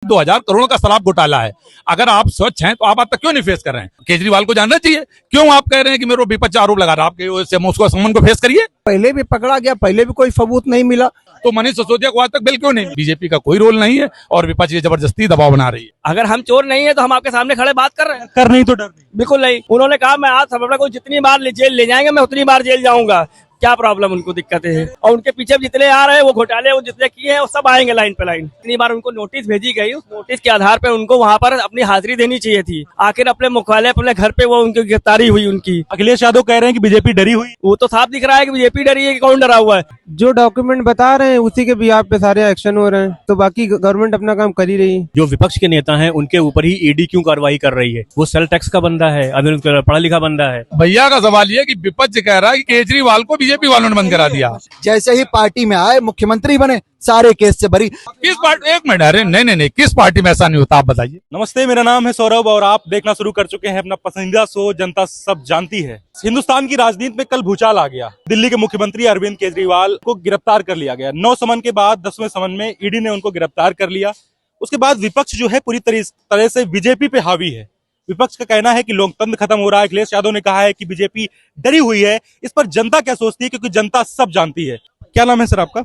2000 करोड़ का शराब घोटाला है। अगर आप स्वच्छ हैं तो आप आज तक क्यों नहीं फेस कर रहे हैं? केजरीवाल को जानना चाहिए क्यों आप कह रहे हैं कि मेरे विपक्ष आरोप लगा रहा है। आपके उसको सम्मान को फेस करिए। पहले भी पकड़ा गया, पहले भी कोई सबूत नहीं मिला, तो मनीष सिसोदिया को आज तक बेल क्यों नहीं? बीजेपी का कोई रोल नहीं है और विपक्ष ये जबरदस्ती दबाव बना रही है। अगर हम चोर नहीं है तो हम आपके सामने खड़े बात कर रहे हैं। कर नहीं तो डर नहीं। बिल्कुल नहीं। उन्होंने कहा मैं आज सब को जितनी बार जेल ले जाएंगे मैं उतनी बार जेल जाऊंगा। क्या प्रॉब्लम उनको दिक्कतें हैं? और उनके पीछे जितने आ रहे हैं वो घोटाले वो जितने किए हैं वो सब आएंगे लाइन पे लाइन। इतनी बार उनको नोटिस भेजी गई, उस नोटिस के आधार पर उनको वहाँ पर अपनी हाजिरी देनी चाहिए थी। आखिर अपने मुख्यालय अपने घर पे वो उनकी गिरफ्तारी हुई उनकी। अखिलेश यादव कह रहे हैं कि बीजेपी डरी हुई। वो तो साफ दिख रहा है कि बीजेपी डरी है कि कौन डरा हुआ है। जो डॉक्यूमेंट बता रहे हैं उसी के बिहाफ पे सारे एक्शन हो रहे हैं, तो बाकी गवर्नमेंट अपना काम कर ही रही है। जो विपक्ष के नेता हैं उनके ऊपर ही ईडी क्यों कार्रवाई कर रही है? वो सेल टैक्स का बंदा है, पढ़ा लिखा बंदा है। भैया का सवाल ये कि विपक्ष कह रहा है कि केजरीवाल को बीजेपी वालों ने बंद करा दिया। जैसे ही पार्टी में आए मुख्यमंत्री बने, सारे केस से बरी। किस पार्टी? एक मिनट, अरे नहीं, किस पार्टी में ऐसा नहीं होता, आप बताइए। नमस्ते, मेरा नाम है सौरभ और आप देखना शुरू कर चुके हैं अपना पसंदीदा शो जनता सब जानती है। हिंदुस्तान की राजनीति में कल भूचाल आ गया। दिल्ली के मुख्यमंत्री अरविंद केजरीवाल को गिरफ्तार कर लिया गया। 9 समन के बाद 10वें समन में ईडी ने उनको गिरफ्तार कर लिया। उसके बाद विपक्ष जो है पूरी तरह से बीजेपी पे हावी है। विपक्ष का कहना है कि लोकतंत्र खत्म हो रहा है। अखिलेश यादव ने कहा है कि बीजेपी डरी हुई है। इस पर जनता क्या सोचती है, क्योंकि जनता सब जानती है। क्या नाम है सर आपका?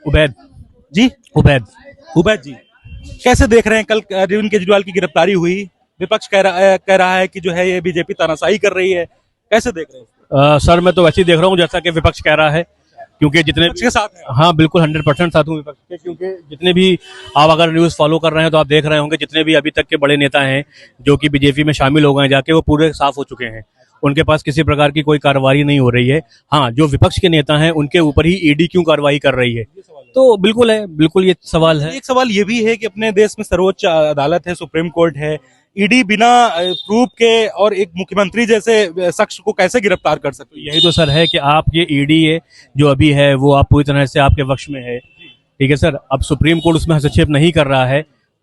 उबैद जी, उबैद जी। कैसे देख रहे हैं कल अरविंद केजरीवाल की गिरफ्तारी हुई? विपक्ष कह रहा है कि जो है ये बीजेपी तानाशाही कर रही है। कैसे देख रहे हैं? सर मैं तो वैसे ही देख रहा हूँ जैसा कि विपक्ष कह रहा है, क्योंकि जितने विपक्ष के साथ हैं? हाँ बिल्कुल 100% साथ हूँ विपक्ष के, क्योंकि जितने भी आप अगर न्यूज फॉलो कर रहे हैं तो आप देख रहे होंगे जितने भी अभी तक के बड़े नेता हैं जो कि बीजेपी में शामिल हो गए जाके, वो पूरे साफ हो चुके हैं। उनके पास किसी प्रकार की कोई कार्रवाई नहीं हो रही है। हाँ, जो विपक्ष के नेता हैं उनके ऊपर ही ईडी क्यों कार्रवाई कर रही है? तो बिल्कुल है, बिल्कुल ये सवाल है। एक सवाल ये भी है कि अपने देश में सर्वोच्च अदालत है, सुप्रीम कोर्ट है। ईडी बिना प्रूफ के और एक मुख्यमंत्री जैसे शख्स को कैसे गिरफ्तार कर सकती है? यही तो सर है कि आप ये ईडी है जो अभी है वो आप पूरी तरह से आपके वश में है, ठीक है सर। अब सुप्रीम कोर्ट उसमें हस्तक्षेप नहीं कर रहा है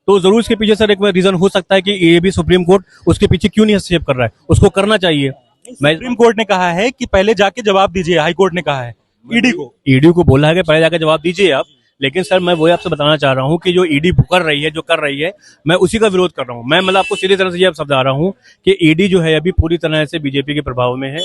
तो जरूर इसके पीछे सर एक रीजन हो सकता है कि ये भी सुप्रीम कोर्ट उसके पीछे क्यों नहीं हस्तक्षेप कर रहा है। उसको करना चाहिए। सुप्रीम कोर्ट ने कहा है कि पहले जाके जवाब दीजिए। हाई कोर्ट ने कहा है ईडी को बोला है कि पहले जाके जवाब दीजिए आप। लेकिन सर मैं वही आपसे बताना चाह रहा हूँ कि जो ईडी कर रही है मैं उसी का विरोध कर रहा हूँ। मैं मतलब आपको सीधी तरह से ये समझा रहा हूँ कि ईडी जो है अभी पूरी तरह से बीजेपी के प्रभाव में है,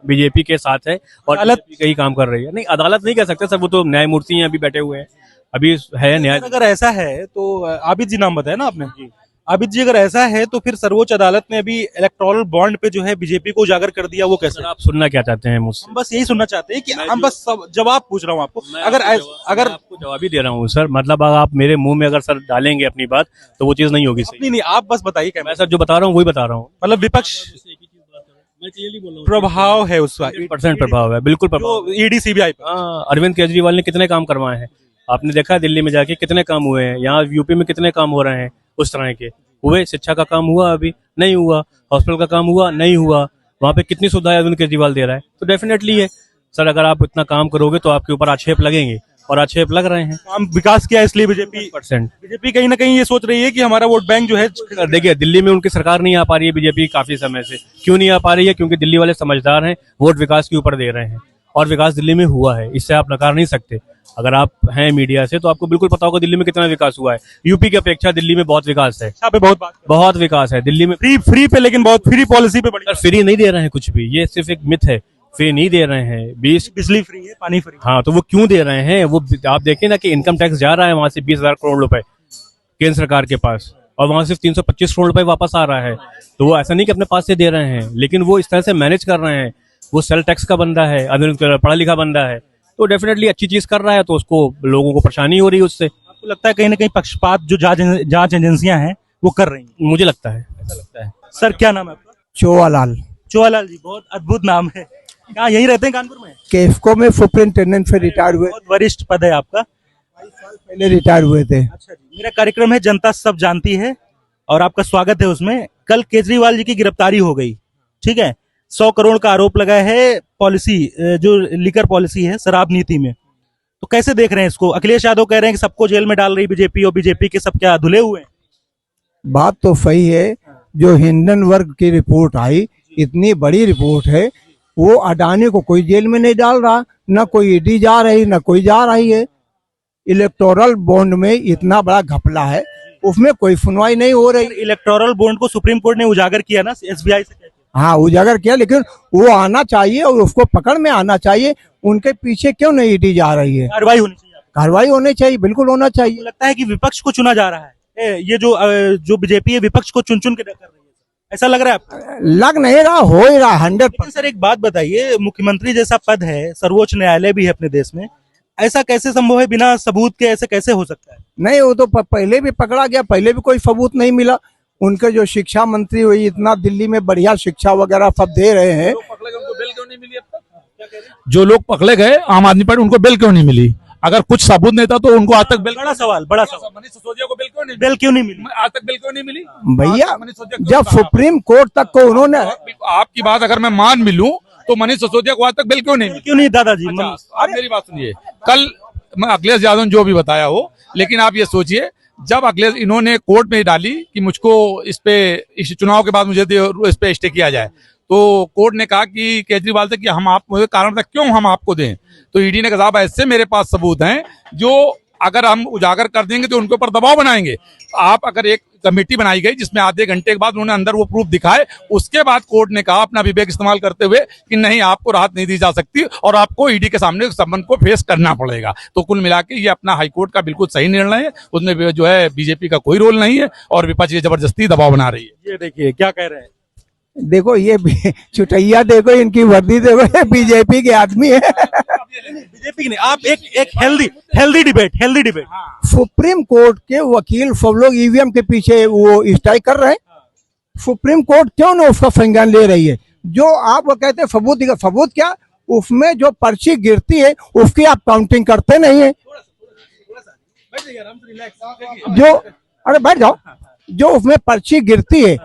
बीजेपी के साथ है और अदालत का ही काम कर रही है। नहीं, अदालत नहीं कह सकते सर, वो तो न्यायमूर्ति अभी बैठे हुए हैं, अभी है न्याय। अगर ऐसा है तो आबिद जी नाम बताया ना आपने जी, आबिद जी अगर ऐसा है तो फिर सर्वोच्च अदालत ने अभी इलेक्टोरल बॉन्ड पे जो है बीजेपी को उजागर कर दिया। वो कैसे? आप सुनना क्या चाहते हैं मुझसे? हम बस यही सुनना चाहते हैं कि हम बस जवाब पूछ रहा हूँ आपको। अगर आपको जवाब ही दे रहा हूँ सर, मतलब अगर आप मेरे मुंह में अगर सर डालेंगे अपनी बात तो वो चीज नहीं होगी। नहीं, आप बस बताइए। मैं सर जो बता रहा हूँ वही बता रहा हूँ। मतलब विपक्ष प्रभाव है, उसका 100% प्रभाव है, बिल्कुल प्रभाव। ईडी सीबीआई अरविंद केजरीवाल ने कितने काम करवाए हैं आपने देखा है? दिल्ली में जाके कितने काम हुए हैं, यहाँ यूपी में कितने काम हो रहे हैं उस तरह के हुए? शिक्षा का काम हुआ? अभी नहीं हुआ। हॉस्पिटल का काम हुआ? नहीं हुआ। वहाँ पे कितनी सुविधाएं अरविंद केजरीवाल दे रहा है? तो डेफिनेटली है सर, अगर आप इतना काम करोगे तो आपके ऊपर आक्षेप लगेंगे और आक्षेप लग रहे हैं। काम विकास किया इसलिए बीजेपी कहीं ना कहीं ये सोच रही है कि हमारा वोट बैंक जो है। देखिए दिल्ली में उनकी सरकार नहीं आ पा रही है बीजेपी काफी समय से। क्यों नहीं आ पा रही है? क्योंकि दिल्ली वाले समझदार हैं, वोट विकास के ऊपर दे रहे हैं और विकास दिल्ली में हुआ है, इससे आप नकार नहीं सकते। अगर आप हैं मीडिया से तो आपको बिल्कुल पता होगा दिल्ली में कितना विकास हुआ है। यूपी की अपेक्षा दिल्ली में बहुत विकास है, बहुत विकास है दिल्ली में। फ्री पे, लेकिन बहुत फ्री पॉलिसी पे बड़ी। फ्री नहीं दे रहे हैं कुछ भी, ये सिर्फ एक मिथ है। फ्री नहीं दे रहे हैं। बिजली फ्री है, पानी फ्री। हाँ, तो वो क्यों दे रहे हैं? वो आप देखें ना कि इनकम टैक्स जा रहा है वहां से 20,000 करोड़ रुपए केंद्र सरकार के पास और वहां से 325 करोड़ रुपए वापस आ रहा है। तो वो ऐसा नहीं कि अपने पास से दे रहे हैं, लेकिन वो इस तरह से मैनेज कर रहे हैं। वो सेल टैक्स का बंदा है, पढ़ा लिखा बंदा है, तो डेफिनेटली अच्छी चीज कर रहा है, तो उसको लोगों को परेशानी हो रही है उससे। आपको लगता है कहीं ना कहीं पक्षपात जो जांच एजेंसियां हैं वो कर रही हैं? मुझे लगता है, ऐसा लगता है। सर क्या नाम है आपका? चोआलाल जी, बहुत अद्भुत नाम है। कहाँ यही रहते हैं कानपुर में? केफको में सुपरिंटेंडेंट से रिटायर हुए। बहुत वरिष्ठ पद है आपका। 22 साल पहले रिटायर हुए थे। अच्छा जी, मेरा कार्यक्रम है जनता सब जानती है और आपका स्वागत है उसमें। कल केजरीवाल जी की गिरफ्तारी हो गई, ठीक है। 100 करोड़ का आरोप लगा है पॉलिसी, जो लिकर पॉलिसी है शराब नीति में। तो कैसे देख रहे हैं इसको? अखिलेश यादव कह रहे हैं कि सबको जेल में डाल रही बीजेपी और बीजेपी के सब क्या धुले हुए हैं? बात तो सही है। जो हिंडनबर्ग की रिपोर्ट आई, इतनी बड़ी रिपोर्ट है, वो अडानी को कोई जेल में नहीं डाल रहा, न कोई ईडी जा रही, न कोई जा रही है। इलेक्टोरल बॉन्ड में इतना बड़ा घपला है, उसमें कोई सुनवाई नहीं हो रही। इलेक्टोरल बॉन्ड को सुप्रीम कोर्ट ने उजागर किया ना एसबीआई से। हाँ उजागर किया, लेकिन वो आना चाहिए और उसको पकड़ में आना चाहिए। उनके पीछे क्यों नहीं ईडी जा रही है? कार्रवाई होनी चाहिए। कार्रवाई होनी चाहिए, बिल्कुल होना चाहिए। लगता है कि विपक्ष को चुना जा रहा है, ये जो बीजेपी है विपक्ष को चुन चुन के कर रही है, ऐसा लग रहा है आपको? लग नहीं रहा, हो ही रहा 100%। लेकिन सर एक बात बताइए, मुख्यमंत्री जैसा पद है, सर्वोच्च न्यायालय भी है अपने देश में, ऐसा कैसे संभव है? बिना सबूत के ऐसे कैसे हो सकता है? नहीं, वो तो पहले भी पकड़ा गया, पहले भी कोई सबूत नहीं मिला। उनके जो शिक्षा मंत्री हुई, इतना दिल्ली में बढ़िया शिक्षा वगैरह सब दे रहे हैं। जो लोग पकड़े गए आम आदमी पार्टी, उनको बेल क्यों नहीं मिली? अगर कुछ सबूत नहीं था तो उनको आज तक बेल, बड़ा सवाल मनीष सिसोदिया को बेल क्यों नहीं, बेल क्यों नहीं मिली? आज तक बेल क्यों नहीं मिली? भैया मनीष सिसोदिया क्यों जब कहा? सुप्रीम कोर्ट तक को उन्होंने, आपकी बात अगर मैं मान भी लूं तो मनीष सिसोदिया को आज तक बेल क्यों नहीं मिली? क्यों नहीं दादाजी? आप मेरी बात सुनिए, कल मैं अखिलेश यादव ने जो भी बताया हो, लेकिन आप ये सोचिए, जब अखिलेश इन्होंने कोर्ट में डाली कि मुझको इस चुनाव के बाद मुझे इस पे स्टे किया जाए, तो कोर्ट ने कहा कि केजरीवाल से कि हम आप मुझे कारण था क्यों हम आपको दें, तो ईडी ने कहा ऐसे मेरे पास सबूत हैं जो अगर हम उजागर कर देंगे तो उनके ऊपर दबाव बनाएंगे। आप अगर एक कमेटी बनाई गई जिसमें आधे घंटे के बाद उन्होंने अंदर वो प्रूफ दिखाए, उसके बाद कोर्ट ने कहा अपना विवेक इस्तेमाल करते हुए कि नहीं, आपको राहत नहीं दी जा सकती और आपको ईडी के सामने संबंध को फेस करना पड़ेगा। तो कुल मिला के ये अपना हाईकोर्ट का बिल्कुल सही निर्णय है, उसमें जो है बीजेपी का कोई रोल नहीं है और विपक्ष ये जबरदस्ती दबाव बना रही है। ये देखिए क्या कह रहे हैं। देखो ये चुटैया, देखो इनकी वर्दी, देखो ये बीजेपी के आदमी है। बीजेपी की नहीं, आप एक हेल्दी डिबेट सुप्रीम कोर्ट के वकील सब लोग ईवीएम के पीछे वो स्ट्राइक कर रहे हैं। सुप्रीम कोर्ट क्यों ना उसका संज्ञान ले रही है? जो आप वो कहते हैं सबूत दिखा, सबूत क्या? उसमें जो पर्ची गिरती है उसकी आप काउंटिंग करते नहीं है। जो अरे बैठ जाओ, जो उसमें पर्ची गिरती है,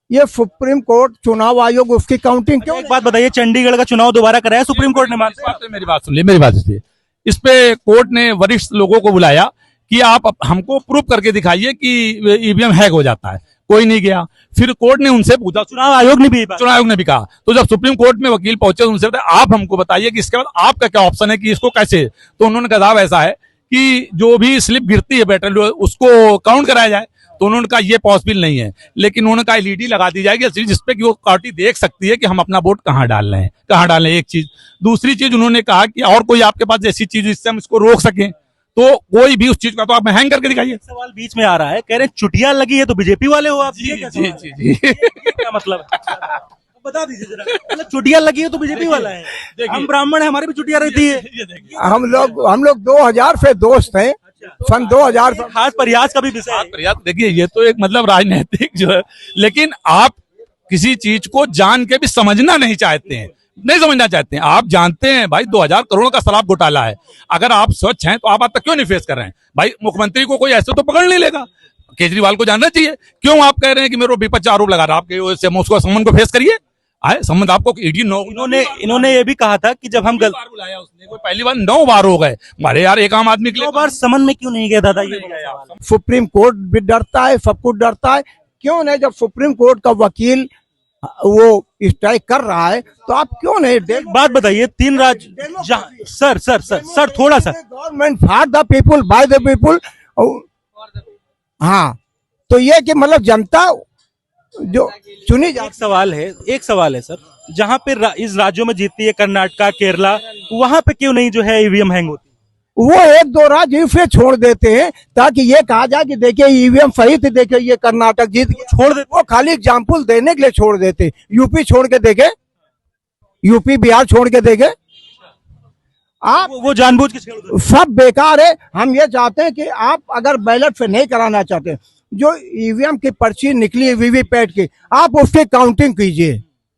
ये सुप्रीम कोर्ट चुनाव आयोग उसकी काउंटिंग क्यों? एक बात बताइए, चंडीगढ़ का चुनाव दोबारा कराया सुप्रीम कोर्ट ने, मेरी बात सुन ली, मेरी बात सुनिए। इस पे कोर्ट ने वरिष्ठ लोगों को बुलाया कि आप हमको प्रूफ करके दिखाइए कि ईवीएम हैक हो जाता है, कोई नहीं गया। फिर कोर्ट ने उनसे पूछा, चुनाव आयोग ने भी कहा। तो जब सुप्रीम कोर्ट में वकील पहुंचे उनसे बताया आप हमको बताइए कि इसके बाद आपका क्या ऑप्शन है कि इसको कैसे, तो उन्होंने कहा ऐसा है कि जो भी स्लिप गिरती है बैटल उसको काउंट कराया जाए। तो उन्होंने कहा ये पॉसिबल नहीं है, लेकिन उन्होंने कहा एलईडी लगा दी जाएगी जिसपे कि वो पार्टी देख सकती है कि हम अपना वोट कहाँ डाल रहे हैं, कहाँ डालें। एक चीज, दूसरी चीज उन्होंने कहा कि और कोई आपके पास ऐसी चीज जिससे हम इसको रोक सकें, तो कोई भी उस चीज का तो आप हैंग करके दिखाइए। सवाल बीच में आ रहा है, कह रहे चुटिया लगी है तो बीजेपी वाले हो आप? जी क्या मतलब बता दीजिए जरा। मतलब चुटिया लगी है तो बीजेपी वाला है? हम ब्राह्मण है, हमारी भी चुटिया रहती है। हम लोग 2000 से दोस्त हैं, सन 2000 से। खास प्रयास का भी विषय है। देखिए ये तो एक मतलब राजनीतिक जो है, लेकिन आप किसी चीज को जान के भी समझना नहीं चाहते हैं, नहीं समझना चाहते हैं। आप जानते हैं भाई 2000 करोड़ का शराब घोटाला है, अगर आप स्वच्छ हैं तो आप तक क्यों नहीं फेस कर रहे हैं? भाई मुख्यमंत्री को कोई ऐसे तो पकड़ नहीं लेगा, केजरीवाल को जानना चाहिए। क्यों आप कह रहे हैं कि मेरे विपक्ष आरोप लगा रहा है आपके, उसको संबंध को फेस करिए। आए संबंध आपको ईडी इन्होंने ये भी कहा था कि जब हम बुलाया उसने, कोई पहली बार 9 बार हो गए। अरे यार एक आम आदमी के लिए 9 बार समन में क्यों नहीं गया दादा? ये सुप्रीम कोर्ट भी डरता है, सब कुछ डरता है, क्यों नहीं? जब सुप्रीम कोर्ट का वकील वो स्ट्राइक कर रहा है तो आप क्यों नहीं? बात बताइए, 3 राज्य सर थोड़ा सा, government for the people by the people. हाँ, तो ये कि मतलब जनता जो चुनी एक सवाल है सर, जहाँ पे इस राज्यों में जीतती है कर्नाटका, केरला, वहां पे क्यों नहीं जो है ईवीएम हैंग होती? वो 1-2 राज्य इसलिए छोड़ देते हैं ताकि ये कहा जाए कि देखिए ईवीएम सही थी, देखिए ये कर्नाटक जीत छोड़ देते। वो खाली एग्जाम्पल देने के लिए छोड़ देते। यूपी छोड़ के देखे, यूपी बिहार छोड़ के देखे आप, वो जानबूझ के सब बेकार है। हम ये चाहते हैं कि आप अगर बैलेट से नहीं कराना चाहते, जो ईवीएम की पर्ची निकली है वीवीपैट की, आप उसकी काउंटिंग कीजिए।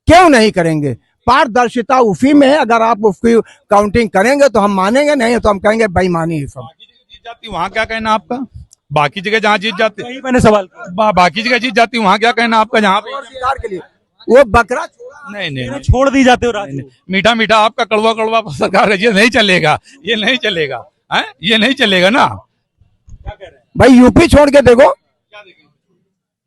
क्यों नहीं करेंगे? पारदर्शिता उसी में है। अगर आप उसकी काउंटिंग करेंगे तो हम मानेंगे, नहीं तो हम कहेंगे बेईमानी है। सब जीत जाती वहाँ क्या कहना आपका? बाकी जगह जहाँ जीत जाती, वही मैंने सवाल, बाकी जगह जीत जाती वहाँ क्या कहना आपका? जहाँ सरकार के लिए वो बकरा नहीं छोड़ दी जाते हो। मीठा मीठा आपका कड़वा कड़वा सरकार है, ये नहीं चलेगा, ये नहीं चलेगा, ये नहीं चलेगा ना। क्या कह रहे हैं भाई? यूपी छोड़ के देखो,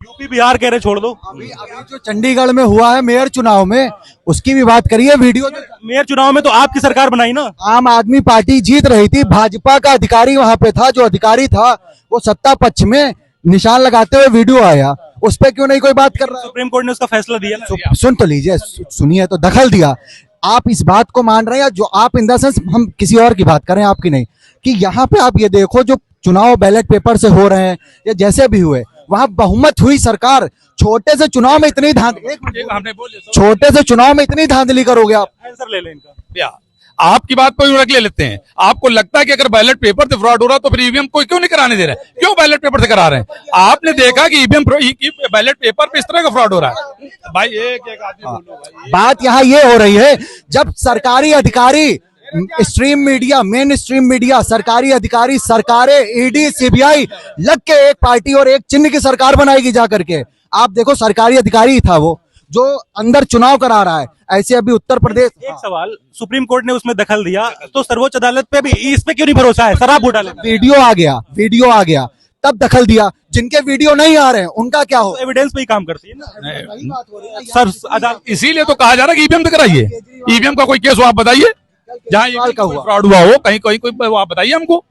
यूपी बिहार कह रहे छोड़ दो। अभी जो चंडीगढ़ में हुआ है मेयर चुनाव में, उसकी भी बात करिए। वीडियो मेयर चुनाव में तो आपकी सरकार बनाई ना, आम आदमी पार्टी जीत रही थी, भाजपा का अधिकारी वहां पे था, जो अधिकारी था वो सत्ता पक्ष में निशान लगाते हुए वीडियो आया, उस पर क्यों नहीं कोई बात कर रहा है? सुप्रीम कोर्ट ने उसका फैसला दिया ना। सुन तो लीजिए, सुनिए, तो दखल दिया। आप इस बात को मान रहे हैं, या जो आप इन द सेंस, हम किसी और की बात करें, आपकी नहीं, कि यहाँ पे आप ये देखो जो चुनाव बैलेट पेपर से हो रहे हैं या जैसे भी हुए, वहां बहुमत हुई सरकार, छोटे से चुनाव में इतनी छोटे से चुनाव में इतनी धांधली करोगे आप? आंसर ले लें इनका। या आपकी बात को रख ले लेते हैं। आपको लगता है कि अगर बैलेट पेपर से फ्रॉड हो रहा तो फिर ईवीएम को क्यों नहीं कराने दे रहे हैं? क्यों बैलेट पेपर से करा रहे हैं? आपने देखा कि ईवीएम बैलेट पेपर पे इस तरह का फ्रॉड हो रहा है भाई। एक आदमी बोलो भाई। बात यहाँ ये हो रही है, जब सरकारी अधिकारी, stream media, main stream media, सरकारी अधिकारी, सरकारें, ईडी, सीबीआई लग के एक पार्टी और एक चिन्ह की सरकार बनाएगी जा करके। आप देखो, सरकारी अधिकारी ही था वो जो अंदर चुनाव करा रहा है। ऐसे अभी उत्तर प्रदेश, एक सवाल, सुप्रीम कोर्ट ने उसमें दखल दिया तो सर्वोच्च अदालत पे भी इस पे क्यों नहीं भरोसा है? शराब घोटाले में वीडियो आ गया तब दखल दिया। जिनके वीडियो नहीं आ रहे हैं उनका क्या हो? एविडेंस पे ही काम करती है ना सर अदालत। इसीलिए तो कहा जा रहा है कि ईवीएम से कराइए। ईवीएम का कोई केस हो आप बताइए, जहाँ का हुआ फ्रॉड हुआ हो, कहीं कोई आप बताइए हमको।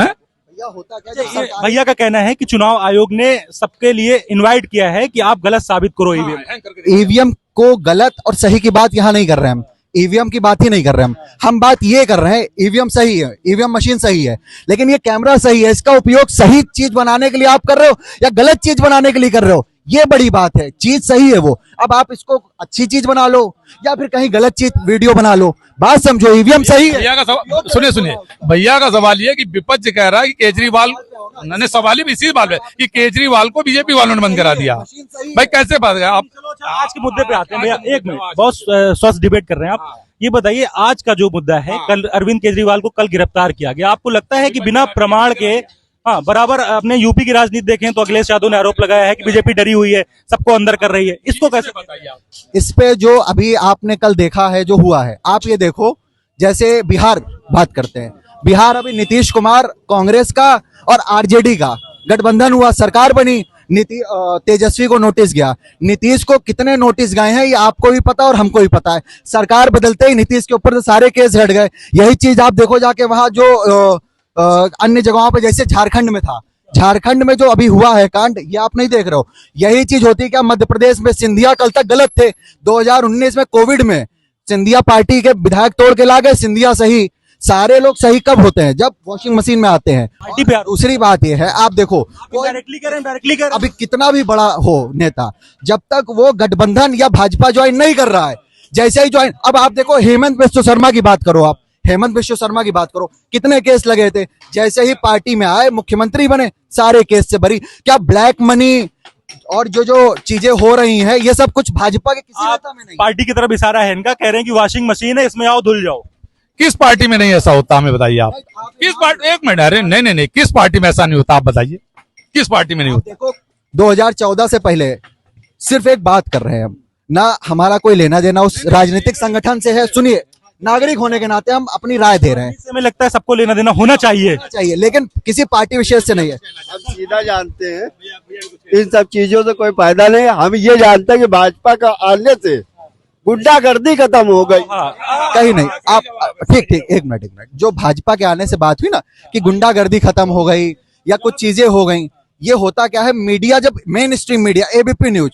हैं? भैया का कहना है कि चुनाव आयोग ने सबके लिए इनवाइट किया है कि आप गलत साबित करो ईवीएम। ईवीएम को गलत और सही की बात यहाँ नहीं कर रहे हैं हम, ईवीएम की बात ही नहीं कर रहे हम बात ये कर रहे हैं, ईवीएम सही है, ईवीएम मशीन सही है, लेकिन ये कैमरा सही है, इसका उपयोग सही चीज बनाने के लिए आप कर रहे हो या गलत चीज बनाने के लिए कर रहे हो, ये बड़ी बात है। चीज सही है वो, अब आप इसको अच्छी चीज बना लो या फिर कहीं गलत चीज वीडियो बना लो, बात समझो। ईवीएम सही है। भैया का सवाल सुनिए, भैया का सवाल ये कि विपक्ष कह रहा है कि केजरीवाल, उन्होंने सवाल ही इसी बात है कि केजरीवाल को बीजेपी वालों ने बंद करा दिया। भाई कैसे बात है आप? आज के मुद्दे पे आते हैं भैया, एक मिनट, बहुत स्वस्थ डिबेट कर रहे हैं आप। ये बताइए, आज का जो मुद्दा है, कल अरविंद केजरीवाल को कल गिरफ्तार किया गया, आपको लगता है कि बिना प्रमाण के, हाँ बराबर अपने यूपी की राजनीति देखें तो अखिलेश यादव ने आरोप लगाया है कि बीजेपी डरी हुई है, सबको अंदर कर रही है, इसको कैसे बताइए आप? इस पे जो अभी आपने कल देखा है, जो हुआ है, आप ये देखो, जैसे बिहार बात करते हैं, बिहार अभी नीतीश कुमार कांग्रेस का और आरजेडी का गठबंधन हुआ, सरकार बनी, तेजस्वी को नोटिस गया। नीतीश को कितने नोटिस गए हैं ये आपको भी पता और हमको भी पता है। सरकार बदलते ही नीतीश के ऊपर से सारे केस हट गए। यही चीज आप देखो जाके वहां जो अन्य जगहों पे, जैसे झारखंड में था, झारखंड में जो अभी हुआ है कांड, ये आप नहीं देख रहे हो। यही चीज होती है क्या मध्य प्रदेश में? सिंधिया कल तक गलत थे, 2019 में कोविड में सिंधिया पार्टी के विधायक तोड़ के ला गए, सिंधिया सही। सारे लोग सही कब होते हैं? जब वॉशिंग मशीन में आते हैं। दूसरी बात ये है, आप देखो, डायरेक्टली करें अभी कितना भी बड़ा हो नेता, जब तक वो गठबंधन या भाजपा ज्वाइन नहीं कर रहा है, जैसे ही ज्वाइन, अब आप देखो हेमंत बिश्व शर्मा की बात करो, आप हेमंत बिश्व शर्मा की बात करो, कितने केस लगे थे, जैसे ही पार्टी में आए, मुख्यमंत्री बने, सारे केस से भरी। क्या ब्लैक मनी और जो चीजें हो रही हैं, ये सब कुछ भाजपा के किसी नेता में नहीं? पार्टी की तरफ इशारा है इनका, कह रहे हैं कि वॉशिंग मशीन है, इसमें आओ धुल जाओ। किस पार्टी में नहीं ऐसा होता, हमें बताइए आप। किस पार्टी? एक मिनट, अरे नहीं, किस पार्टी में ऐसा नहीं होता, आप बताइए किस पार्टी में नहीं होता? देखो, 2014 से पहले सिर्फ एक बात कर रहे हैं हम, ना हमारा कोई लेना देना उस राजनीतिक संगठन से है। सुनिए, नागरिक होने के नाते हम अपनी राय दे रहे हैं। इससे हमें लगता है सबको लेना देना होना चाहिए, लेकिन किसी पार्टी विशेष से नहीं है। हम सीधा जानते हैं, इन सब चीजों से कोई फायदा नहीं। हम ये जानते हैं कि भाजपा का आने से गुंडागर्दी खत्म हो गई। कहीं नहीं। आप ठीक, एक मिनट, जो भाजपा के आने से बात हुई ना कि गुंडागर्दी खत्म हो गई या कुछ चीजें हो गई, ये होता क्या है, मीडिया, जब main stream media, ABP news,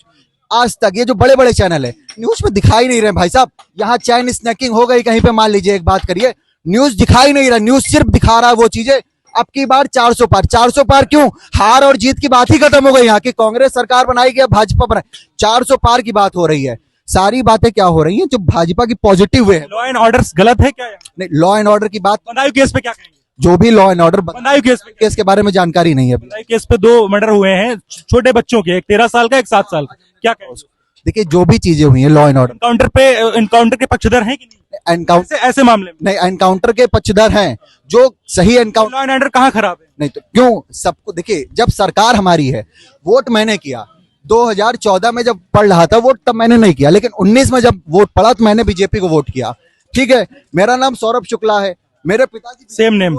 आज तक, ये जो बड़े बड़े चैनल है, न्यूज में दिखाई नहीं रहे भाई साहब। यहाँ चैन स्नैकिंग हो गई कहीं पे, मान लीजिए एक बात करिए, न्यूज दिखाई नहीं रहा, न्यूज सिर्फ दिखा रहा है वो चीजें। अब की बार 400 पार क्यों? हार और जीत की बात ही खत्म हो गई यहाँ की, कांग्रेस सरकार बनाएगी या भाजपा बनाए, 400 पार की बात हो रही है। सारी बातें क्या हो रही हैं जो भाजपा की पॉजिटिव वे है। लॉ एंड ऑर्डर गलत है क्या? नहीं, लॉ एंड ऑर्डर की बात, बदायूं केस पे क्या कहेंगे? जो भी law and order, Badaun case के बारे में जानकारी नहीं है। बदायूं केस पे 2 मर्डर हुए हैं छोटे बच्चों के, एक 13 साल का, एक 7 साल का, क्या कहेंगे? देखिए, जो भी चीजें हुई है लॉ एंड ऑर्डर, एनकाउंटर के पक्षधर हैं कि नहीं? एनकाउंटर ऐसे मामले में नहीं, एनकाउंटर के पक्षधर हैं, जो सही एनकाउंटर। लॉ एंड ऑर्डर कहाँ खराब है? नहीं तो क्यों? सबको देखिए, जब सरकार हमारी है, वोट मैंने किया 2014 में जब पढ़ रहा था वोट, तब मैंने नहीं किया, लेकिन 19 में जब वोट पड़ा तो मैंने बीजेपी को वोट किया। ठीक है, मेरा नाम सौरभ शुक्ला है, मेरे पिताजी सेम नेम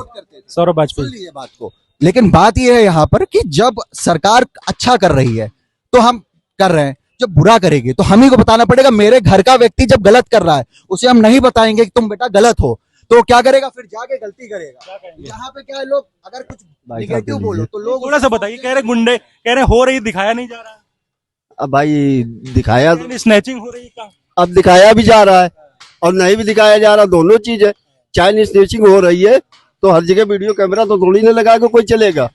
सौरभ वाजपेयी। सुन लीजिए बात को, लेकिन बात यह है यहाँ पर कि जब सरकार अच्छा कर रही है तो हम कर रहे हैं, जब बुरा करेगी तो हम ही को बताना पड़ेगा। मेरे घर का व्यक्ति जब गलत कर रहा है, उसे हम नहीं बताएंगे कि तुम बेटा गलत हो, तो क्या करेगा, फिर जाके गलती करेगा। यहाँ पे क्या है, लोग अगर कुछ निगेटिव बोलो तो लोग थोड़ा सा बताइए, कह रहे गुंडे, कह रहे हो रही, दिखाया नहीं जा रहा, अब भाई दिखाया, स्नैचिंग हो रही है क्या? अब दिखाया भी जा रहा है और नहीं भी दिखाया जा रहा, दोनों चीज है। चाइनीज स्नेचिंग हो रही है तो हर जगह वीडियो कैमरा तो थोड़ी ना लगा के कोई चलेगा।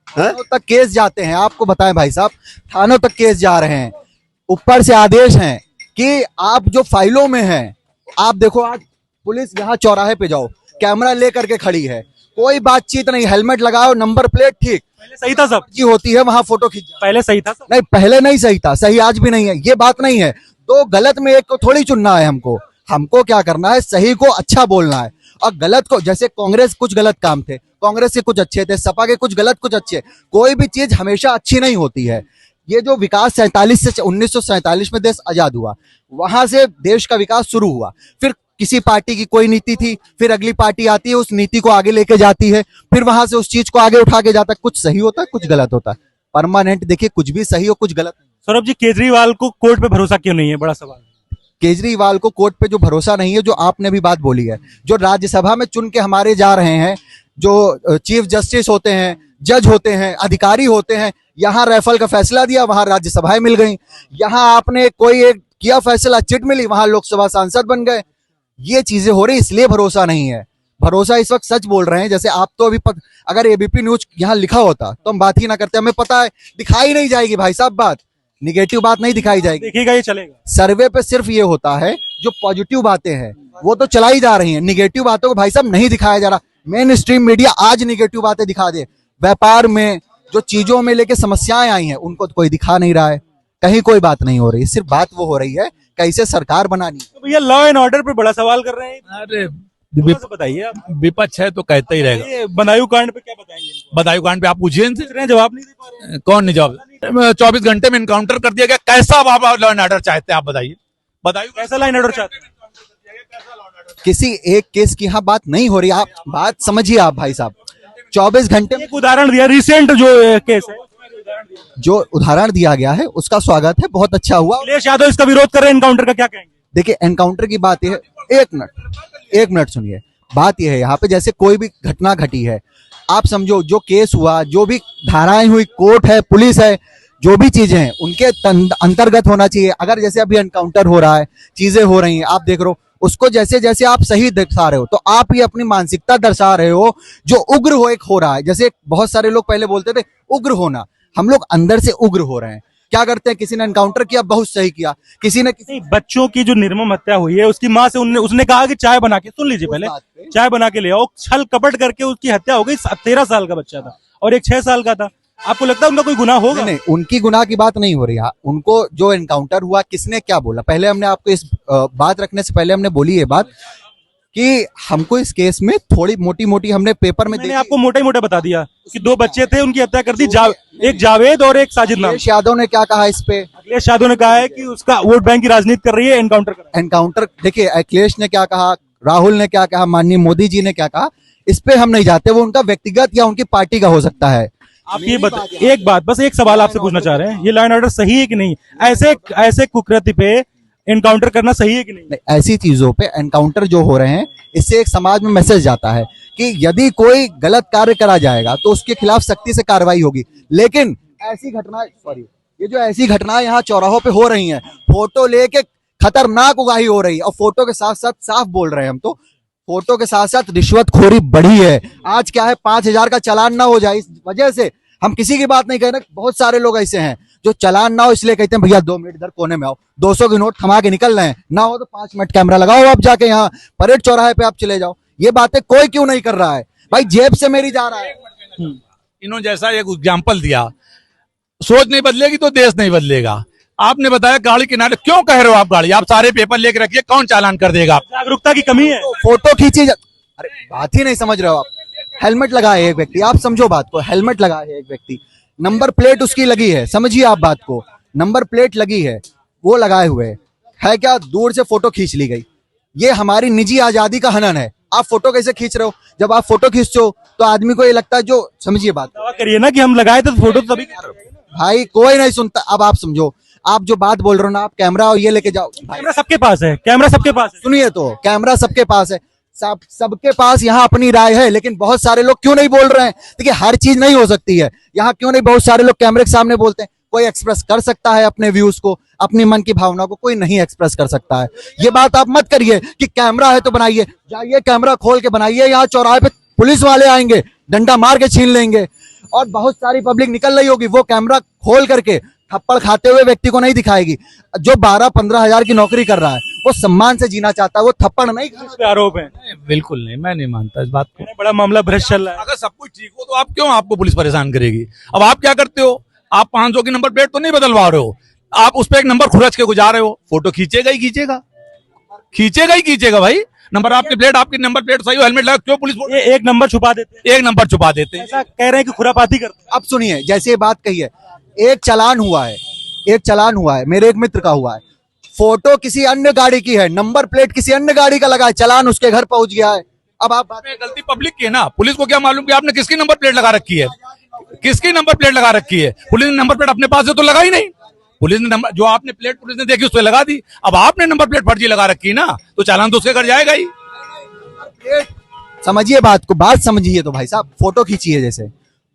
थानों तक केस जाते हैं, आपको बताएं भाई साहब, थानों तक केस जा रहे हैं, ऊपर से आदेश हैं कि आप जो फाइलों में हैं, आप देखो आज पुलिस यहाँ चौराहे पे जाओ, कैमरा लेकर के खड़ी है, कोई बातचीत नहीं, हेलमेट लगाओ, नंबर प्लेट ठीक, पहले सही था सब, जी होती है वहां फोटो खींच, पहले सही था सब। नहीं पहले नहीं सही था, सही आज भी नहीं है, ये बात नहीं है। तो गलत में एक को थोड़ी चुनना है, हमको क्या करना है, सही को अच्छा बोलना है और गलत को, जैसे कांग्रेस कुछ गलत काम थे, कांग्रेस के कुछ अच्छे थे, सपा के कुछ गलत कुछ अच्छे, कोई भी चीज हमेशा अच्छी नहीं होती है। ये जो विकास 1947 में देश आजाद हुआ, वहां से देश का विकास शुरू हुआ, फिर किसी पार्टी की कोई नीति थी, फिर अगली पार्टी आती है, उस नीति को आगे लेके जाती है, फिर वहां से उस चीज को आगे उठा के जाता है, कुछ सही होता है कुछ गलत होता है, परमानेंट देखिए कुछ भी सही हो कुछ गलत। सौरभ जी, केजरीवाल को कोर्ट पे भरोसा क्यों नहीं है, बड़ा सवाल। केजरीवाल को कोर्ट पे जो भरोसा नहीं है, जो आपने भी बात बोली है, जो राज्यसभा में चुन के हमारे जा रहे हैं, जो चीफ जस्टिस होते हैं, जज होते हैं, अधिकारी होते हैं, यहाँ राइफल का फैसला दिया, वहां राज्यसभाएं मिल गई, यहाँ आपने कोई एक किया फैसला, चिट मिली, वहां लोकसभा सांसद बन गए, ये चीजें हो रही, इसलिए भरोसा नहीं है। भरोसा इस वक्त सच बोल रहे हैं, जैसे आप तो अभी अगर एबीपी न्यूज यहाँ लिखा होता तो हम बात ही ना करते, हमें पता है दिखाई नहीं जाएगी भाई साहब, बात निगेटिव बात नहीं दिखाई जाएगी, देखिएगा ये चलेगा। सर्वे पे सिर्फ ये होता है जो पॉजिटिव बातें हैं वो तो चलाई जा रही हैं, निगेटिव बातों को भाई साहब नहीं दिखाया जा रहा। मेन स्ट्रीम मीडिया आज निगेटिव बातें दिखा दे, व्यापार में जो चीजों में लेके समस्याएं आई हैं उनको तो कोई दिखा नहीं रहा है, कहीं कोई बात नहीं हो रही, सिर्फ बात वो हो रही है कैसे सरकार बनानी। तो भैया लॉ एंड ऑर्डर पे बड़ा सवाल कर रहे हैं, अरे बताइए आप। विपक्ष है तो कहता ही रहेगा। ये बदायूं कांड पे क्या बताएंगे इनको? बदायूं कांड पे आप पूछिए इनसे, पूछ रहे हैं, जवाब नहीं दे पा रहे हैं। कौन नहीं जवाब। 24 घंटे में इनकाउंटर कर दिया गया, कैसा आप लॉ एंड ऑर्डर चाहते हैं, आप बताइए। बदायूं कैसा लाइन ऑर्डर चाहते हैं? किसी एक केस की यहाँ बात नहीं हो रही, आप बात समझिए आप भाई साहब, 24 घंटे में एक उदाहरण दिया, रिसेंट जो केस है, जो उदाहरण दिया गया है उसका स्वागत है, बहुत अच्छा हुआ। अखिलेश यादव इसका विरोध कर रहे हैं, एनकाउंटर का क्या कहेंगे? देखिए एनकाउंटर की बात यह है, एक मिनट सुनिए, बात यह है यहाँ पे जैसे कोई भी घटना घटी है, आप समझो जो केस हुआ, जो भी धाराएं हुई, कोर्ट है, पुलिस है, जो भी चीजें हैं उनके अंतर्गत होना चाहिए। अगर जैसे अभी एनकाउंटर हो रहा है, चीजें हो रही हैं, आप देख रहे हो उसको, जैसे जैसे आप सही दर्शा रहे हो तो आप ये अपनी मानसिकता दर्शा रहे हो, जो उग्र हो एक हो रहा है, जैसे बहुत सारे लोग पहले बोलते थे उग्र होना, हम लोग अंदर से उग्र हो रहे हैं। क्या करते हैं, किसी ने एनकाउंटर किया, बहुत सही किया, किसी ने किसी बच्चों की जो निर्मम हत्या हुई है, उसकी माँ से उसने कहा कि चाय बना के, सुन लीजिए पहले, चाय बना के ले आओ, छल कपट करके उसकी हत्या हो गई। 13 साल का बच्चा था और एक 6 साल का था। आपको लगता है उनका कोई गुनाह होगा? नहीं, उनकी गुनाह की बात नहीं हो रही है, उनको जो एनकाउंटर हुआ किसने क्या बोला, पहले हमने आपको इस बात रखने से पहले हमने बोली ये बात कि हमको इस केस में थोड़ी मोटी मोटी हमने पेपर में मैंने आपको मोटा ही मोटा बता दिया कि 2 बच्चे थे, उनकी हत्या कर दी, एक जावेद और एक साजिद नाम। अखिलेश यादव ने क्या कहा इस पे, अखिलेश यादव ने कहा है कि उसका वोट बैंक की राजनीति कर रही है, एनकाउंटर देखिए अखिलेश ने क्या कहा, राहुल ने क्या कहा, माननीय मोदी जी ने क्या कहा, इस पे हम नहीं जाते, वो उनका व्यक्तिगत या उनकी पार्टी का हो सकता है। आप ये एक बात, बस एक सवाल आपसे पूछना चाह रहे हैं, ये लॉ एंड ऑर्डर सही है कि नहीं? ऐसे कुकृत्य पे एनकाउंटर करना सही है कि नहीं? ऐसी चीजों पे एनकाउंटर जो हो रहे हैं, इससे एक समाज में मैसेज जाता है कि यदि कोई गलत कार्य करा जाएगा तो उसके खिलाफ सख्ती से कार्रवाई होगी। लेकिन ऐसी घटना, ये जो ऐसी घटनाएं यहाँ चौराहों पे हो रही हैं, फोटो लेके खतरनाक उगाही हो रही है, और फोटो के साथ साथ साफ बोल रहे हैं हम, तो फोटो के साथ साथ रिश्वतखोरी बढ़ी है। आज क्या है, 5,000 का चालान ना हो जाए, इस वजह से हम किसी की बात नहीं कह रहे, बहुत सारे लोग ऐसे हैं जो चालान ना हो इसलिए कहते हैं भैया 2 मिनट इधर कोने में आओ, 200 की नोट थमा के निकल रहे हैं, ना हो तो 5 मिनट कैमरा लगाओ, आप जाके यहाँ परेड चौराहे पे आप चले जाओ। ये बातें कोई क्यों नहीं कर रहा है भाई, जेब से मेरी जा रहा है। इन्होंने जैसा एक एग्जाम्पल दिया, सोच नहीं बदलेगी तो देश नहीं बदलेगा। आपने बताया गाड़ी किनारे क्यों कह रहे हो आप, गाड़ी आप सारे पेपर लेके रखिए, कौन चालान कर देगा? जागरूकता की कमी है, फोटो खींची अरे बात ही नहीं समझ रहे हो आप। हेलमेट लगाए एक व्यक्ति, आप समझो बात को, हेलमेट लगाए एक व्यक्ति, नंबर प्लेट उसकी लगी है, समझिए आप बात को, नंबर प्लेट लगी है, वो लगाए हुए है क्या, दूर से फोटो खींच ली गई। ये हमारी निजी आजादी का हनन है। आप फोटो कैसे खींच रहे हो? जब आप फोटो खींचते हो तो आदमी को ये लगता है, जो समझिए बात करिए ना कि हम लगाए थे तो फोटो तभी भाई कोई नहीं सुनता। अब आप समझो, आप जो बात बोल रहे हो ना, आप कैमरा और ये लेके जाओ, कैमरा सबके पास है, कैमरा सबके पास है। सुनिए तो कैमरा सबके पास है, सबके पास यहाँ अपनी राय है, लेकिन बहुत सारे लोग क्यों नहीं बोल रहे हैं? देखिए, हर चीज नहीं हो सकती है यहाँ, क्यों नहीं बहुत सारे लोग कैमरे के सामने बोलते हैं? कोई एक्सप्रेस कर सकता है अपने व्यूज को, अपनी मन की भावना को, कोई नहीं एक्सप्रेस कर सकता है। ये बात आप मत करिए कि कैमरा है तो बनाइए, जाइए कैमरा खोल के बनाइए, यहाँ चौराहे पे पुलिस वाले आएंगे, डंडा मार के छीन लेंगे, और बहुत सारी पब्लिक निकल रही होगी, वो कैमरा खोल करके थप्पड़ खाते हुए व्यक्ति को नहीं दिखाएगी। जो 12-15 हजार की नौकरी कर रहा है, वो सम्मान से जीना चाहता है, वो थप्पड़ नहीं इस पे आरोप है। बिल्कुल नहीं, मैं नहीं मानता इस बात को। बड़ा मामला भ्रष्ट चल रहा है। अगर सब कुछ ठीक हो तो आप क्यों, आपको पुलिस परेशान करेगी? अब आप क्या करते हो, आप 500 की नंबर प्लेट तो नहीं बदलवा रहे हो, आप उस पर एक नंबर खुरच के गुजार रहे हो, फोटो खींचेगा ही खींचेगा, खींचेगा ही खींचेगा भाई। नंबर आपकी प्लेट, आपकी नंबर प्लेट सही हो, हेलमेट लगा, क्यों पुलिस ये एक नंबर छुपा देते हैं, एक नंबर छुपा देते हैं? ऐसा कह रहे हैं कि खुरापाती करते हैं। अब सुनिए, जैसे ये बात कही है, एक चालान हुआ है, एक चालान हुआ है, मेरे एक मित्र का हुआ है, फोटो किसी अन्य गाड़ी की है, नंबर प्लेट किसी अन्य गाड़ी का लगा है, चालान उसके घर पहुंच गया है। अब आप गलती पब्लिक की है ना, पुलिस को क्या मालूम कि आपने किसकी नंबर प्लेट लगा रखी है, किसकी नंबर प्लेट लगा रखी है? पुलिस ने नंबर प्लेट अपने पास से तो लगाई नहीं, पुलिस ने नंबर, जो आपने प्लेट पुलिस ने देखी उस पर लगा दी। अब आपने नंबर प्लेट फर्जी लगा रखी है ना, तो चालान तो उसके घर जाएगा ही। समझिए बात को, बात समझिए तो भाई साहब, फोटो खींचिए, जैसे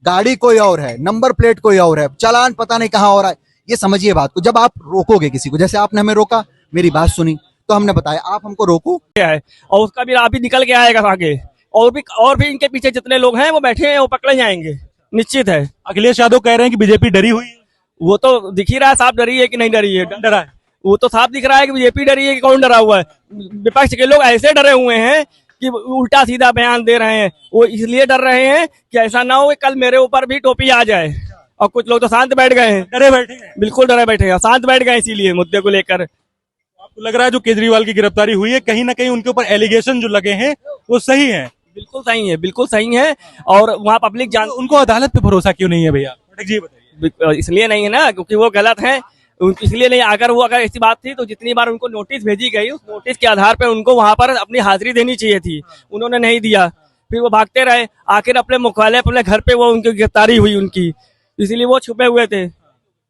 गाड़ी कोई और है, नंबर प्लेट कोई और है, चालान पता नहीं कहाँ हो रहा है, ये समझिए बात को। जब आप रोकोगे किसी को, जैसे आपने हमें रोका, मेरी बात सुनी तो हमने बताया, आप हमको रोको, है और उसका भी अभी निकल के आएगा आगे, और भी इनके पीछे जितने लोग हैं वो बैठे हैं, वो पकड़े जाएंगे, निश्चित है। अखिलेश यादव कह रहे हैं कि बीजेपी डरी हुई है। वो तो दिख ही रहा है, साफ डरी है कि नहीं डरी है? डरा है। वो तो साफ दिख रहा है कि बीजेपी डरी है कि कौन डरा हुआ है। विपक्ष के लोग ऐसे डरे हुए हैं कि उल्टा सीधा बयान दे रहे हैं, वो इसलिए डर रहे हैं कि ऐसा ना हो कि कल मेरे ऊपर भी टोपी आ जाए। और कुछ लोग तो शांत बैठ गए हैं, डरे बैठे हैं। बिल्कुल डरे बैठे हैं, शांत बैठ गए इसीलिए मुद्दे को लेकर। आपको लग रहा है जो केजरीवाल की गिरफ्तारी हुई है, कहीं ना कहीं उनके ऊपर एलिगेशन जो लगे हैं वो सही है? बिल्कुल सही है, बिल्कुल सही है। और वहाँ पब्लिक जान, उनको अदालत पे भरोसा क्यों नहीं है भैया? जी बताइए। इसलिए नहीं है ना क्योंकि वो गलत है, इसलिए नहीं। अगर ऐसी बात थी तो जितनी बार उनको नोटिस भेजी गई, उस नोटिस के आधार पर उनको वहां पर अपनी हाजिरी देनी चाहिए थी, उन्होंने नहीं दिया, फिर वो भागते रहे। आखिर अपने मुख्यालय, अपने घर पे वो उनकी गिरफ्तारी हुई उनकी, इसीलिए वो छुपे हुए थे।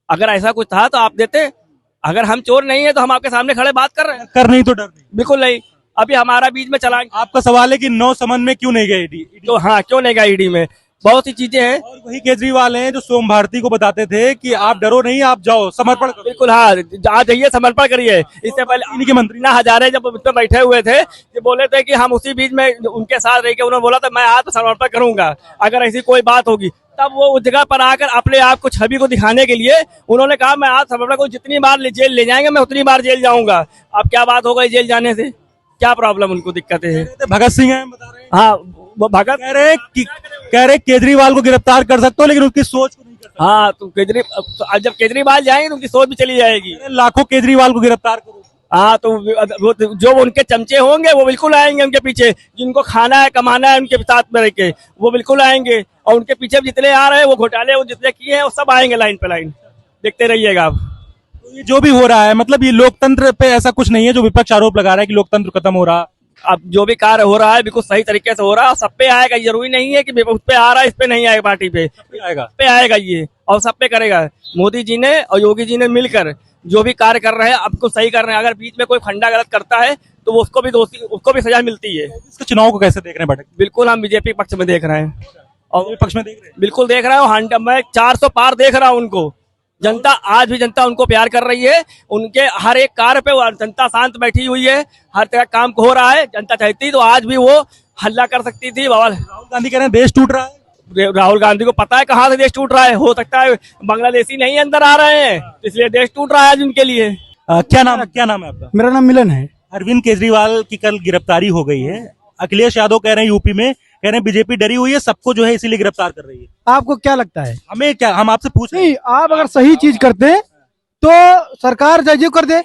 अगर ऐसा कुछ था तो आप देते। अगर हम चोर नहीं है तो हम आपके सामने खड़े बात कर रहे हैं। कर नहीं तो डर नहीं। बिल्कुल नहीं। अभी हमारा बीच में चला, आपका सवाल है कि 9 समन में क्यों नहीं गए ईडी? तो हाँ, क्यों नहीं गया ईडी में? बहुत सी चीजें हैं। और वही केजरीवाल हैं जो सोम भारती को बताते थे कि आप डरो नहीं, आप जाओ, समर्पण करो। बिल्कुल हाँ, आ जाइए, समर्पण करिए। इससे पहले इन्हीं के मंत्री ना हजारे जब उस पर बैठे हुए थे, ये बोले थे कि हम उसी बीच में उनके साथ रह के, उन्होंने बोला था मैं आत्मसमर्पण करूंगा अगर ऐसी कोई बात होगी। तब वो उस जगह पर आकर अपने आप को, छवि को दिखाने के लिए उन्होंने कहा मैं आत्मसमर्पण को जितनी बार जेल ले जाएंगे मैं उतनी बार जेल जाऊंगा। अब क्या बात हो गई जेल जाने से? क्या प्रॉब्लम उनको दिक्कतें हैं? भगत सिंह हैं बता रहे हैं। हाँ, वो भगत कह रहे केजरीवाल को गिरफ्तार कर सकते हो लेकिन उसकी सोच को नहीं कर सकते। हाँ, तो केजरीवाल, जब केजरीवाल जाएंगे तो उनकी सोच भी चली जाएगी। लाखों केजरीवाल को गिरफ्तार करो। हाँ, तो वो जो उनके चमचे होंगे वो बिल्कुल आएंगे उनके पीछे, जिनको खाना है, कमाना है, उनके साथ में रह के वो बिल्कुल आएंगे। और उनके पीछे जितने आ रहे हैं, वो घोटाले वो जितने किए हैं, वो सब आएंगे लाइन पे लाइन, देखते रहिएगा आप। तो ये जो भी हो रहा है, मतलब ये लोकतंत्र पे ऐसा कुछ नहीं है जो विपक्ष आरोप लगा रहा है कि लोकतंत्र खत्म हो रहा। अब जो भी कार्य हो रहा है बिल्कुल सही तरीके से हो रहा है, सब पे आएगा। जरूरी नहीं है कि उस पे आ रहा है, इस पे नहीं आएगा, पार्टी पे आएगा, पे आएगा ये, और सब पे करेगा। मोदी जी ने और योगी जी ने मिलकर जो भी कार्य कर रहे हैं, अब कुछ सही कर रहे हैं। अगर बीच में कोई फंडा गलत करता है तो वो उसको भी दोषी, उसको भी सजा मिलती है। इसके चुनाव को कैसे देख रहे हैं भटक? बिल्कुल हम बीजेपी पक्ष में देख रहे हैं, और पक्ष में देख रहे हैं। बिल्कुल देख रहा हूँ। मैं 400 पार देख रहा हूँ उनको। जनता, आज भी जनता उनको प्यार कर रही है। उनके हर एक कार्य पे जनता शांत बैठी हुई है, हर तरह काम हो रहा है। जनता चाहती तो आज भी वो हल्ला कर सकती थी। राहुल गांधी कह रहे हैं देश टूट रहा है। राहुल गांधी को पता है कहाँ से देश टूट रहा है। हो सकता है बांग्लादेशी नहीं अंदर आ रहे हैं, इसलिए देश टूट रहा है आज उनके लिए। क्या नाम है आपका? मेरा नाम मिलन है। अरविंद केजरीवाल की कल गिरफ्तारी हो गई है। अखिलेश यादव कह रहे हैं यूपी में, कह रहे हैं बीजेपी डरी हुई है, सबको जो है इसीलिए गिरफ्तार कर रही है। आपको क्या लगता है? हमें क्या, हम आपसे पूछ रहे हैं। नहीं, आप अगर सही चीज करते हैं तो सरकार जज कर दे।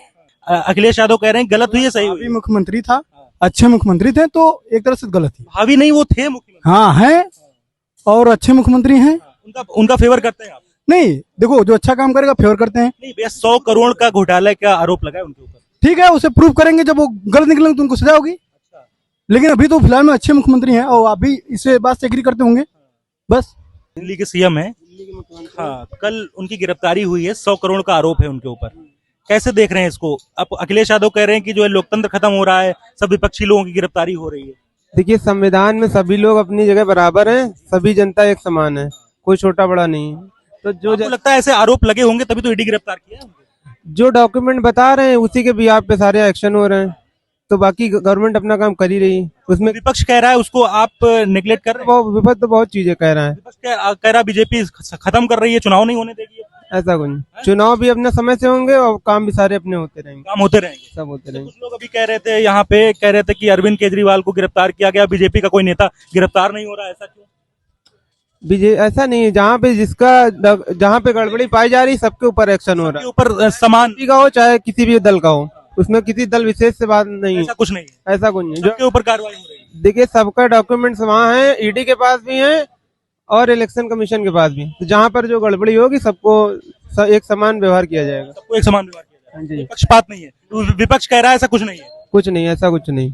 अखिलेश यादव कह रहे हैं गलत हुई है, सही हुई अभी मुख्यमंत्री था, अच्छे मुख्यमंत्री थे, तो एक तरह से गलत ही। भावी नहीं, वो थे मुख्यमंत्री। हाँ है, और अच्छे मुख्यमंत्री हैं। उनका फेवर करते हैं आप? नहीं, देखो जो अच्छा काम करेगा फेवर करते हैं। नहीं भैया, 100 करोड़ का घोटाले का आरोप लगा है उनके ऊपर। ठीक है, उसे प्रूव करेंगे, जब वो गलत निकलेंगे तो उनको सजा होगी। लेकिन अभी तो फिलहाल में अच्छे मुख्यमंत्री हैं, और आप भी इसे बात से एग्री करते होंगे। बस दिल्ली के सीएम है। हाँ, कल उनकी गिरफ्तारी हुई है, 100 करोड़ का आरोप है उनके ऊपर। कैसे देख रहे हैं इसको? अब अखिलेश यादव कह रहे हैं कि जो है लोकतंत्र खत्म हो रहा है, सब विपक्षी लोगों की गिरफ्तारी हो रही है। देखिए, संविधान में सभी लोग अपनी जगह बराबर हैं, सभी जनता एक समान है, कोई छोटा बड़ा नहीं है। तो आपको लगता है ऐसे आरोप लगे होंगे तभी तो ईडी गिरफ्तार किया है? जो डॉक्यूमेंट बता रहे हैं उसी के बिहाफ पे सारे एक्शन हो रहे हैं, तो बाकी गवर्नमेंट अपना काम कर ही रही है। उसमें विपक्ष कह रहा है उसको आप नेग्लेक्ट कर रहे हैं। विपक्ष तो बहुत चीजें कह रहा है, विपक्ष कह रहा बीजेपी खत्म कर रही है, चुनाव नहीं होने देगी। ऐसा कुछ नहीं। चुनाव भी अपने समय से होंगे और काम भी सारे अपने होते रहेंगे, काम होते रहेंगे, सब होते रहेंगे। कुछ लोग अभी कह रहे थे यहाँ पे, कह रहे थे कि अरविंद केजरीवाल को गिरफ्तार किया गया, बीजेपी का कोई नेता गिरफ्तार नहीं हो रहा, ऐसा क्यों? ऐसा नहीं है, जहाँ पे गड़बड़ी पाई जा रही सबके ऊपर एक्शन हो रहा के ऊपर समान है, किसी का हो चाहे किसी भी दल का हो, उसमें किसी दल विशेष से बात नहीं है, ऐसा कुछ नहीं है, ऐसा कुछ नहीं। सबके ऊपर कार्रवाई हो रही है। देखिए, सबका डॉक्यूमेंट्स वहाँ है, ईडी के पास भी है और इलेक्शन कमीशन के पास भी। तो जहाँ पर जो गड़बड़ी होगी सबको एक समान व्यवहार किया जाएगा, सबको एक समान व्यवहार किया जाएगा, हाँ जी। पक्षपात नहीं है। तो विपक्ष कह रहा है ऐसा कुछ नहीं है। कुछ नहीं, ऐसा कुछ नहीं।